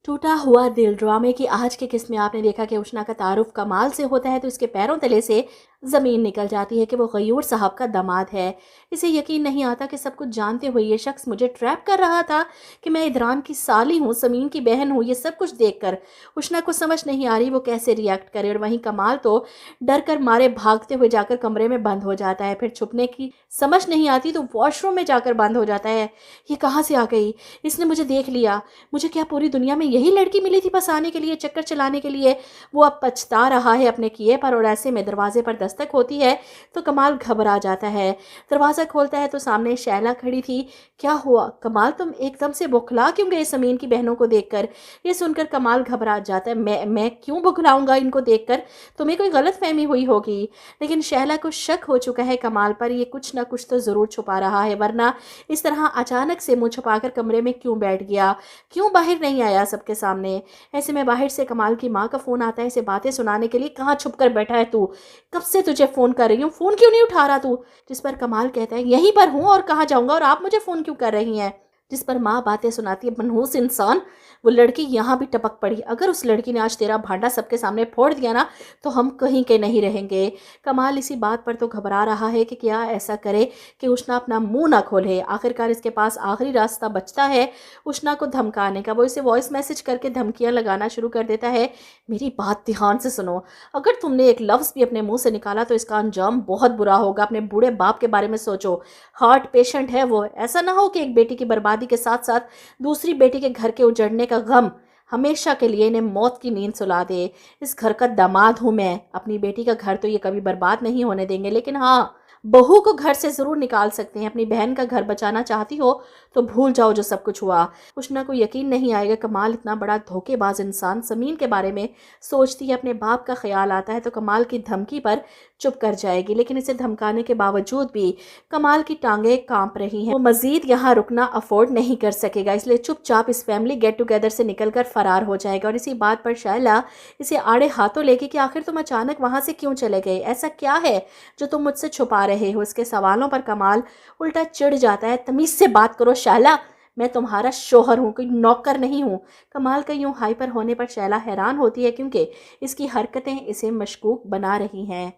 टूटा हुआ दिल ड्रामे की आज की किस्त में आपने देखा कि उष्णा का तारुफ कमाल से होता है तो इसके पैरों तले से ज़मीन निकल जाती है कि वो गयूर साहब का दामाद है। इसे यकीन नहीं आता कि सब कुछ जानते हुए ये शख्स मुझे ट्रैप कर रहा था कि मैं इदरान की साली हूँ, समीन की बहन हूँ। ये सब कुछ देखकर उष्णा को समझ नहीं आ रही वो कैसे रिएक्ट करे, और वहीं कमाल तो डर कर मारे भागते हुए जाकर कमरे में बंद हो जाता है। फिर छुपने की समझ नहीं आती तो वॉशरूम में जाकर बंद हो जाता है। ये कहाँ से आ गई, इसने मुझे देख लिया, मुझे क्या पूरी दुनिया में यही लड़की मिली थी बस आने के लिए, चक्कर चलाने के लिए। वो अब पछता रहा है अपने किए पर, और ऐसे में दरवाजे पर दस्तक होती है तो कमाल घबरा जाता है। दरवाज़ा खोलता है तो सामने शैला खड़ी थी। क्या हुआ कमाल, तुम एकदम से बौखला क्यों गए समीन की बहनों को देखकर? ये सुनकर कमाल घबरा जाता है। मैं क्यों बौखलाऊंगा इनको देखकर, तुम्हें कोई गलत फहमी हुई होगी। लेकिन शैला को शक हो चुका है कमाल पर, ये कुछ ना कुछ तो ज़रूर छुपा रहा है, वरना इस तरह अचानक से मुँह छुपाकर कमरे में क्यों बैठ गया, क्यों बाहर नहीं आया सबके सामने। ऐसे में बाहर से कमाल की माँ का फ़ोन आता है इसे बातें सुनाने के लिए। कहाँ छुप कर बैठा है तू, कब से तुझे फ़ोन कर रही हूँ, फ़ोन क्यों नहीं उठा रहा तू? जिस पर कमाल कहता है यहीं पर हूँ और कहाँ जाऊँगा, और आप मुझे फ़ोन क्यों कर रही हैं? जिस पर माँ बातें सुनाती है, मनहूस इंसान, वो लड़की यहाँ भी टपक पड़ी। अगर उस लड़की ने आज तेरा भांडा सबके सामने फोड़ दिया ना तो हम कहीं के नहीं रहेंगे। कमाल इसी बात पर तो घबरा रहा है कि क्या ऐसा करे कि उष्णा अपना मुंह ना खोले। आखिरकार इसके पास आखिरी रास्ता बचता है उष्णा को धमकाने का। वो इसे वॉइस मैसेज करके धमकियाँ लगाना शुरू कर देता है। मेरी बात ध्यान से सुनो, अगर तुमने एक लफ्ज़ भी अपने मुंह से निकाला तो इसका अंजाम बहुत बुरा होगा। अपने बूढ़े बाप के बारे में सोचो, हार्ट पेशेंट है वो। ऐसा ना हो कि एक बेटी की बर्बादी के साथ साथ दूसरी बेटी के घर के उजड़ने का गम हमेशा के लिए इन्हें मौत की नींद सुला दे। इस घर का दामाद हूँ मैं, अपनी बेटी का घर तो ये कभी बर्बाद नहीं होने देंगे, लेकिन हाँ, बहू को घर से ज़रूर निकाल सकते हैं। अपनी बहन का घर बचाना चाहती हो तो भूल जाओ जो सब कुछ हुआ। उष्णा को यकीन नहीं आएगा कमाल इतना बड़ा धोखेबाज इंसान समीन के बारे में सोचती है। अपने बाप का ख्याल आता है तो कमाल की धमकी पर चुप कर जाएगी, लेकिन इसे धमकाने के बावजूद भी कमाल की टांगें कांप रही हैं। वो मजीद यहाँ रुकना अफोर्ड नहीं कर सकेगा, इसलिए चुपचाप इस फैमिली गेट टुगेदर से निकलकर फरार हो जाएगा। और इसी बात पर शैला इसे आड़े हाथों लेके कि आखिर तुम अचानक वहाँ से क्यों चले गए, ऐसा क्या है जो तुम मुझसे छुपा रहे हो। इसके सवालों पर कमाल उल्टा चिढ़ जाता है। तमीज से बात करो शैला, मैं तुम्हारा शोहर हूँ, कोई नौकर नहीं हूँ। कमाल का यूं हाइपर होने पर शैला हैरान होती है क्योंकि इसकी हरकतें इसे मशकूक बना रही हैं।